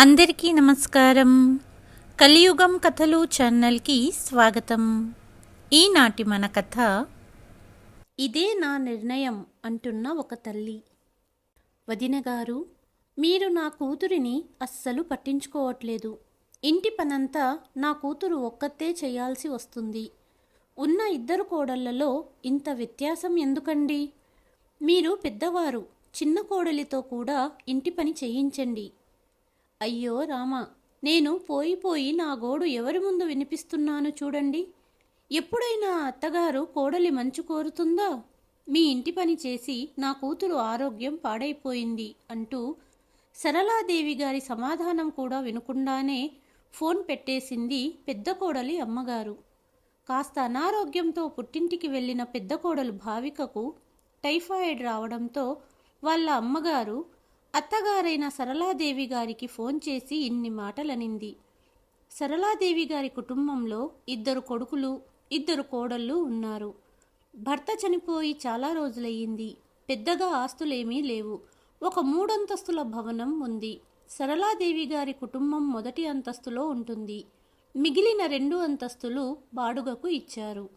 అందరికీ నమస్కారం. కలియుగం కథలు ఛానల్కి స్వాగతం. ఈనాటి మన కథ ఇదే నా నిర్ణయం అంటున్న ఒక తల్లి. వదిన గారు, మీరు నా కూతురిని అస్సలు పట్టించుకోవట్లేదు. ఇంటి పనంతా నా కూతురు ఒక్కతే చేయాల్సి వస్తుంది. ఉన్న ఇద్దరు కోడళ్లలో ఇంత వ్యత్యాసం ఎందుకండి? మీరు పెద్దవారు, చిన్న కోడలితో కూడా ఇంటి పని చేయించండి. అయ్యో రామా, నేను పోయి నా గోడు ఎవరి ముందు వినిపిస్తున్నాను చూడండి. ఎప్పుడైనా అత్తగారు కోడలి మంచు కోరుతుందా? మీ ఇంటి పని చేసి నా కూతురు ఆరోగ్యం పాడైపోయింది అంటూ సరళాదేవి గారి సమాధానం కూడా వినకుండానే ఫోన్ పెట్టేసింది పెద్ద కోడలి అమ్మగారు. కాస్త అనారోగ్యంతో పుట్టింటికి వెళ్ళిన పెద్ద కోడలు భావికకు టైఫాయిడ్ రావడంతో వాళ్ళ అమ్మగారు అత్తగారైన సరళాదేవి గారికి ఫోన్ చేసి ఇన్ని మాటలనింది. సరళాదేవి గారి కుటుంబంలో 2 కొడుకులు 2 కోడళ్ళు ఉన్నారు. భర్త చనిపోయి చాలా రోజులయ్యింది. పెద్దగా ఆస్తులేమీ లేవు. ఒక 3 అంతస్తుల భవనం ఉంది. సరళాదేవి గారి కుటుంబం మొదటి అంతస్తులో ఉంటుంది. మిగిలిన 2 అంతస్తులు బాడుగకు ఇచ్చారు.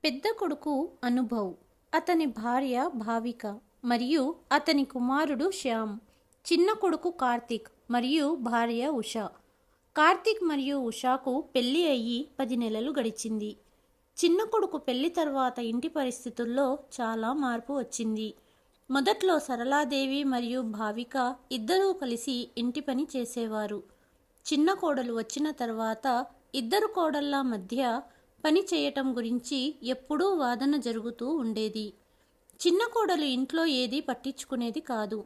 పెద్ద కొడుకు అనుభవ్, అతని భార్య భావిక మరియు అతని కుమారుడు శ్యామ్. చిన్న కొడుకు కార్తీక్ మరియు భార్య ఉషా. కార్తీక్ మరియు ఉషాకు పెళ్లి అయ్యి 10 నెలలు గడిచింది. చిన్న కొడుకు పెళ్లి తర్వాత ఇంటి పరిస్థితుల్లో చాలా మార్పు వచ్చింది. మొదట్లో సరళాదేవి మరియు భావిక ఇద్దరూ కలిసి ఇంటి పని చేసేవారు. చిన్న కోడలు వచ్చిన తర్వాత 2 కోడళ్ళ మధ్య పని చేయటం గురించి ఎప్పుడూ వాదన జరుగుతూ ఉండేది. చిన్న కోడలు ఇంట్లో ఏదీ పట్టించుకునేది కాదు.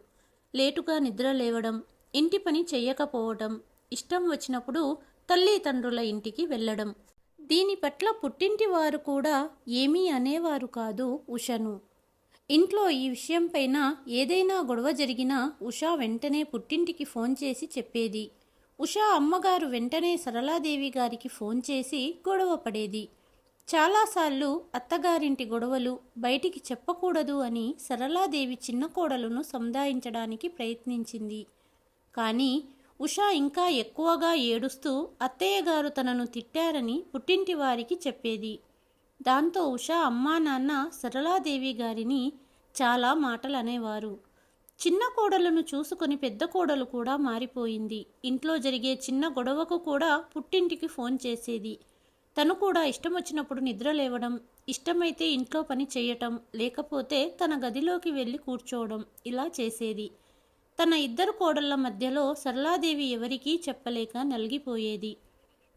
లేటుగా నిద్ర లేవడం, ఇంటి పని చెయ్యకపోవడం, ఇష్టం వచ్చినప్పుడు తల్లిదండ్రుల ఇంటికి వెళ్ళడం. దీని పట్ల పుట్టింటి వారు కూడా ఏమీ అనేవారు కాదు ఉషను. ఇంట్లో ఈ విషయంపైన ఏదైనా గొడవ జరిగినా ఉషా వెంటనే పుట్టింటికి ఫోన్ చేసి చెప్పేది. ఉషా అమ్మగారు వెంటనే సరళాదేవి గారికి ఫోన్ చేసి గొడవ పడేది. చాలాసార్లు అత్తగారింటి గొడవలు బయటికి చెప్పకూడదు అని సరళాదేవి చిన్న కోడలును సంధాయించడానికి ప్రయత్నించింది. కానీ ఉషా ఇంకా ఎక్కువగా ఏడుస్తూ అత్తయ్య గారు తనను తిట్టారని పుట్టింటి వారికి చెప్పేది. దాంతో ఉషా అమ్మా నాన్న సరళాదేవి గారిని చాలా మాటలు అనేవారు. చిన్న కోడలను చూసుకొని పెద్ద కోడలు కూడా మారిపోయింది. ఇంట్లో జరిగే చిన్న గొడవకు కూడా పుట్టింటికి ఫోన్ చేసేది. తను కూడా ఇష్టం వచ్చినప్పుడు నిద్ర లేవడం, ఇష్టమైతే ఇంట్లో పని చేయటం, లేకపోతే తన గదిలోకి వెళ్ళి కూర్చోవడం ఇలా చేసేది. తన 2 కోడళ్ల మధ్యలో సరళాదేవి ఎవరికీ చెప్పలేక నలిగిపోయేది.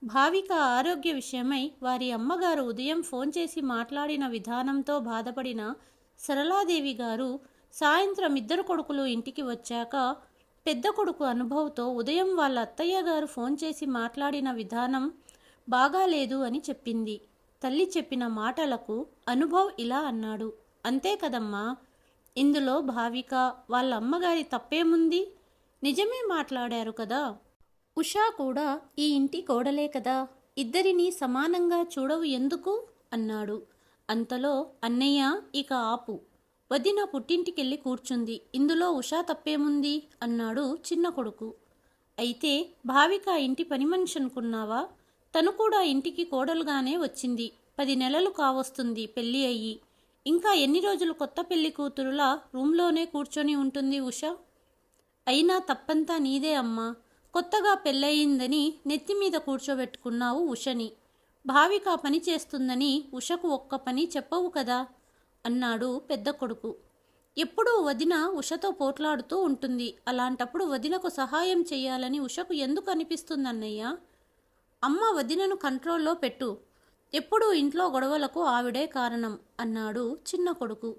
భావిక ఆరోగ్య విషయమై వారి అమ్మగారు ఉదయం ఫోన్ చేసి మాట్లాడిన విధానంతో బాధపడిన సరళాదేవి గారు సాయంత్రం 2 కొడుకులు ఇంటికి వచ్చాక పెద్ద కొడుకు అనుభవ్తో ఉదయం వాళ్ళ అత్తయ్య గారు ఫోన్ చేసి మాట్లాడిన విధానం బాగాలేదు అని చెప్పింది. తల్లి చెప్పిన మాటలకు అనుభవ్ ఇలా అన్నాడు, అంతే కదమ్మా, ఇందులో భావిక వాళ్ళ అమ్మగారి తప్పేముంది? నిజమే మాట్లాడారు కదా. ఉషా కూడా ఈ ఇంటి కోడలే కదా, ఇద్దరిని సమానంగా చూడవు ఎందుకు అన్నాడు. అంతలో అన్నయ్య, ఇక ఆపు, వదిన పుట్టింటికెళ్ళి కూర్చుంది, ఇందులో ఉషా తప్పేముంది అన్నాడు చిన్న కొడుకు. అయితే భావిక ఇంటి పని మనిషి అనుకున్నావా? తను కూడా ఇంటికి కోడలుగానే వచ్చింది. 10 నెలలు కావస్తుంది పెళ్ళి అయ్యి. ఇంకా ఎన్ని రోజులు కొత్త పెళ్లి కూతురులా రూమ్లోనే కూర్చొని ఉంటుంది ఉష? అయినా తప్పంతా నీదే అమ్మా. కొత్తగా పెళ్ళయిందని నెత్తి మీద కూర్చోబెట్టుకున్నావు ఉషని. భావిక పని చేస్తుందని ఉషకు ఒక్క పని చెప్పవు కదా అన్నాడు పెద్ద కొడుకు. ఎప్పుడూ వదిన ఉషతో పోట్లాడుతూ ఉంటుంది. అలాంటప్పుడు వదినకు సహాయం చెయ్యాలని ఉషకు ఎందుకు అనిపిస్తుందన్నయ్య? అమ్మ వదినను కంట్రోల్లో పెట్టు. ఎప్పుడూ ఇంట్లో గొడవలకు ఆవిడే కారణం అన్నాడు చిన్న కొడుకు.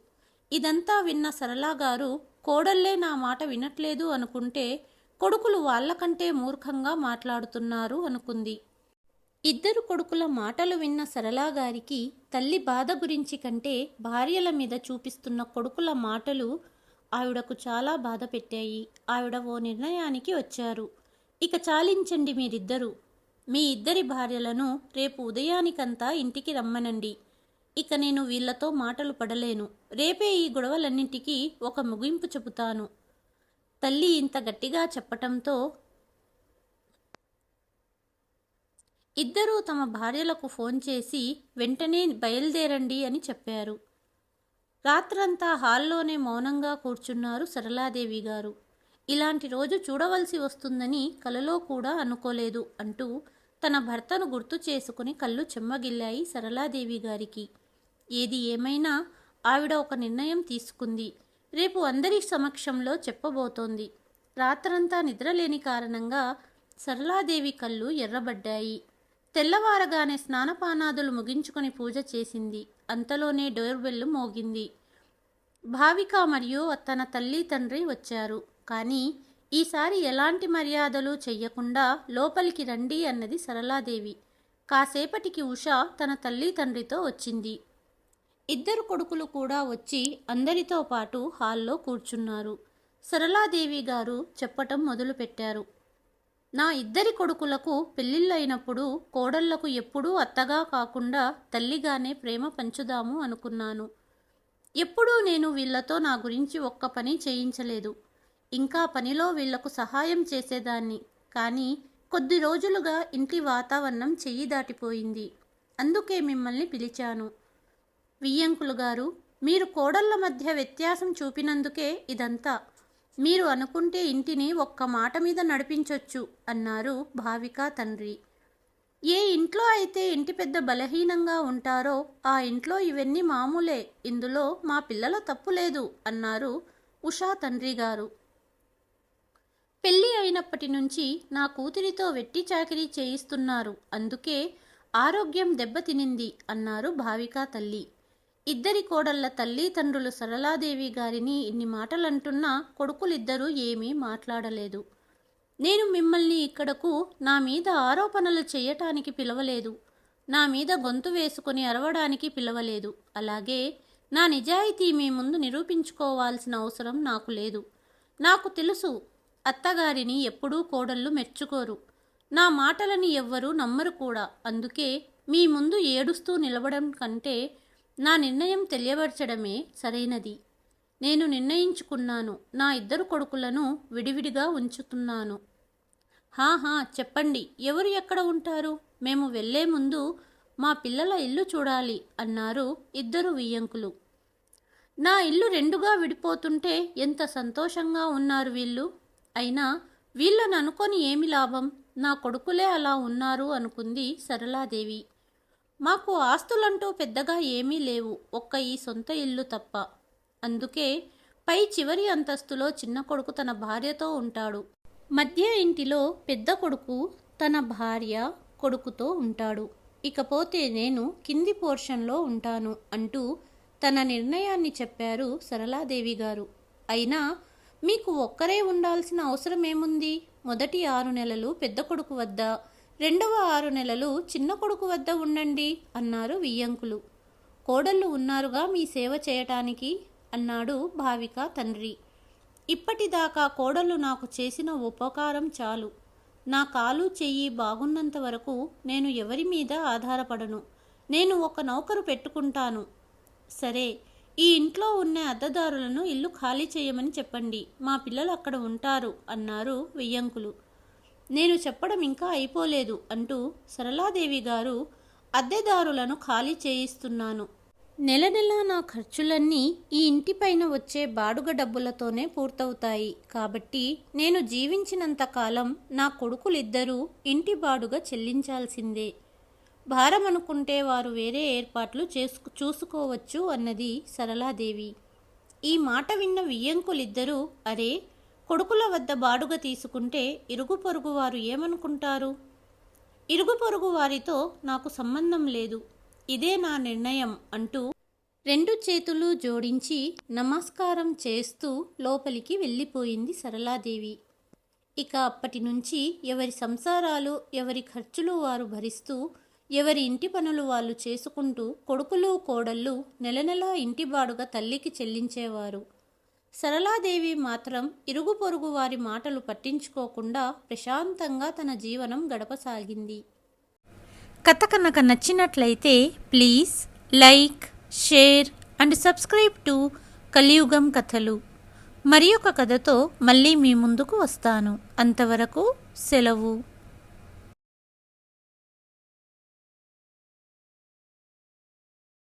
ఇదంతా విన్న సరళగారు కోడళ్లే నా మాట వినట్లేదు అనుకుంటే కొడుకులు వాళ్లకంటే మూర్ఖంగా మాట్లాడుతున్నారు అనుకుంది. 2 కొడుకుల మాటలు విన్న సరళగారికి తల్లి బాధ గురించి కంటే భార్యల మీద చూపిస్తున్న కొడుకుల మాటలు ఆవిడకు చాలా బాధ పెట్టాయి. ఆవిడ ఓ నిర్ణయానికి వచ్చారు. ఇక చాలించండి మీరిద్దరూ. మీ 2 భార్యలను రేపు ఉదయానికంతా ఇంటికి రమ్మనండి. ఇక నేను వీళ్లతో మాటలు పడలేను. రేపే ఈ గొడవలన్నింటికీ ఒక ముగింపు చెబుతాను. తల్లి ఇంత గట్టిగా చెప్పటంతో ఇద్దరూ తమ భార్యలకు ఫోన్ చేసి వెంటనే బయలుదేరండి అని చెప్పారు. రాత్రంతా హాల్లోనే మౌనంగా కూర్చున్నారు సరళాదేవి గారు. ఇలాంటి రోజు చూడవలసి వస్తుందని కలలో కూడా అనుకోలేదు అంటూ తన భర్తను గుర్తు చేసుకుని కళ్ళు చెమ్మగిల్లాయి సరళాదేవి గారికి. ఏది ఏమైనా ఆవిడ ఒక నిర్ణయం తీసుకుంది. రేపు అందరి సమక్షంలో చెప్పబోతోంది. రాత్రంతా నిద్రలేని కారణంగా సరళాదేవి కళ్ళు ఎర్రబడ్డాయి. తెల్లవారగానే స్నానపానాదులు ముగించుకొని పూజ చేసింది. అంతలోనే డోర్ బెల్ మోగింది. భావిక మరియు తన తల్లి తండ్రి వచ్చారు. కానీ ఈసారి ఎలాంటి మర్యాదలు చెయ్యకుండా లోపలికి రండి అన్నది సరళాదేవి. కాసేపటికి ఉష తన తల్లి తండ్రితో వచ్చింది. ఇద్దరు కొడుకులు కూడా వచ్చి అందరితో పాటు హాల్లో కూర్చున్నారు. సరళాదేవి గారు చెప్పటం మొదలుపెట్టారు. నా ఇద్దరి కొడుకులకు పెళ్ళిళ్ళైనప్పుడు కోడళ్లకు ఎప్పుడూ అత్తగా కాకుండా తల్లిగానే ప్రేమ పంచుదాము అనుకున్నాను. ఎప్పుడూ నేను వీళ్లతో నా గురించి ఒక్క పని చేయించలేదు. ఇంకా పనిలో వీళ్లకు సహాయం చేసేదాన్ని. కానీ కొద్ది రోజులుగా ఇంటి వాతావరణం చెయ్యి దాటిపోయింది. అందుకే మిమ్మల్ని పిలిచాను. వియ్యంకులు గారు, మీరు కోడళ్ల మధ్య వ్యత్యాసం చూపినందుకే ఇదంతా. మీరు అనుకుంటే ఇంటిని ఒక్క మాట మీద నడిపించొచ్చు అన్నారు భావిక తండ్రి. ఏ ఇంట్లో అయితే ఇంటి పెద్ద బలహీనంగా ఉంటారో ఆ ఇంట్లో ఇవన్నీ మామూలే. ఇందులో మా పిల్లల తప్పు లేదు అన్నారు ఉషా తండ్రి గారు. పెళ్ళి అయినప్పటి నుంచి నా కూతురితో వెట్టి చాకిరీ చేయిస్తున్నారు. అందుకే ఆరోగ్యం దెబ్బతినింది అన్నారు భావిక తల్లి. ఇద్దరి కోడళ్ల తల్లి తండ్రులు సరళాదేవి గారిని ఇన్ని మాటలంటున్నా కొడుకులిద్దరూ ఏమీ మాట్లాడలేదు. నేను మిమ్మల్ని ఇక్కడకు నా మీద ఆరోపణలు చేయటానికి పిలవలేదు. నా మీద గొంతు వేసుకుని అరవడానికి పిలవలేదు. అలాగే నా నిజాయితీ మీ ముందు నిరూపించుకోవాల్సిన అవసరం నాకు లేదు. నాకు తెలుసు, అత్తగారిని ఎప్పుడూ కోడళ్ళు మెచ్చుకోరు. నా మాటలని ఎవ్వరూ నమ్మరు కూడా. అందుకే మీ ముందు ఏడుస్తూ నిలబడం కంటే నా నిర్ణయం తెలియబరచడమే సరైనది. నేను నిర్ణయించుకున్నాను. నా ఇద్దరు కొడుకులను విడివిడిగా ఉంచుతున్నాను. హాహా, చెప్పండి, ఎవరు ఎక్కడ ఉంటారు? మేము వెళ్లే ముందు మా పిల్లల ఇల్లు చూడాలి అన్నారు ఇద్దరు వియ్యంకులు. నా ఇల్లు రెండుగా విడిపోతుంటే ఎంత సంతోషంగా ఉన్నారు వీళ్ళు. అయినా వీళ్ళను అనుకొని ఏమి లాభం? నా కొడుకులే అలా ఉన్నారు అనుకుంది సరళాదేవి. మాకు ఆస్తులంటూ పెద్దగా ఏమీ లేవు, ఒక్క ఈ సొంత ఇల్లు తప్ప. అందుకే పై చివరి అంతస్తులో చిన్న కొడుకు తన భార్యతో ఉంటాడు. మధ్య ఇంటిలో పెద్ద కొడుకు తన భార్య కొడుకుతో ఉంటాడు. ఇకపోతే నేను కింది పోర్షన్లో ఉంటాను అంటూ తన నిర్ణయాన్ని చెప్పారు సరళాదేవి గారు. అయినా మీకు ఒక్కరే ఉండాల్సిన అవసరం ఏముంది? మొదటి 6 నెలలు పెద్ద కొడుకు వద్ద, రెండవ 6 నెలలు చిన్న కొడుకు వద్ద ఉండండి అన్నారు వియ్యంకులు. కోడళ్ళు ఉన్నారుగా మీ సేవ చేయటానికి అన్నాడు భావిక తండ్రి. ఇప్పటిదాకా కోడళ్ళు నాకు చేసిన ఉపకారం చాలు. నా కాలు చెయ్యి బాగున్నంత వరకు నేను ఎవరి మీద ఆధారపడను. నేను ఒక నౌకరు పెట్టుకుంటాను. సరే, ఈ ఇంట్లో ఉన్న అద్దెదారులను ఇల్లు ఖాళీ చేయమని చెప్పండి. మా పిల్లలు అక్కడ ఉంటారు అన్నారు వియ్యంకులు. నేను చెప్పడం ఇంకా అయిపోలేదు అంటూ సరళాదేవి గారు అద్దెదారులను ఖాళీ చేయిస్తున్నాను. నెల నెలా నా ఖర్చులన్నీ ఈ ఇంటిపైన వచ్చే బాడుగ డబ్బులతోనే పూర్తవుతాయి. కాబట్టి నేను జీవించినంత కాలం నా కొడుకులిద్దరూ ఇంటి బాడుగ చెల్లించాల్సిందే. భారం అనుకుంటే వారు వేరే ఏర్పాట్లు చూసుకోవచ్చు అన్నది సరళాదేవి. ఈ మాట విన్న వియ్యంకులిద్దరూ, అరే, కొడుకుల వద్ద బాడుగ తీసుకుంటే ఇరుగు పొరుగు వారు ఏమనుకుంటారు? ఇరుగు పొరుగు వారితో నాకు సంబంధం లేదు, ఇదే నా నిర్ణయం అంటూ 2 చేతులు జోడించి నమస్కారం చేస్తూ లోపలికి వెళ్ళిపోయింది సరళాదేవి. ఇక అప్పటి నుంచి ఎవరి సంసారాలు, ఎవరి ఖర్చులు వారు భరిస్తూ, ఎవరి ఇంటి పనులు వాళ్ళు చేసుకుంటూ కొడుకులు కోడళ్ళు నెల నెలా ఇంటి బాడుగ తల్లికి చెల్లించేవారు. సరళాదేవి మాత్రం ఇరుగు పొరుగు వారి మాటలు పట్టించుకోకుండా ప్రశాంతంగా తన జీవనం గడపసాగింది. కథ కనుక నచ్చినట్లయితే please like, share and subscribe to కలియుగం కథలు. మరి ఒక కథతో మళ్ళీ మీ ముందుకు వస్తాను. అంతవరకు సెలవు.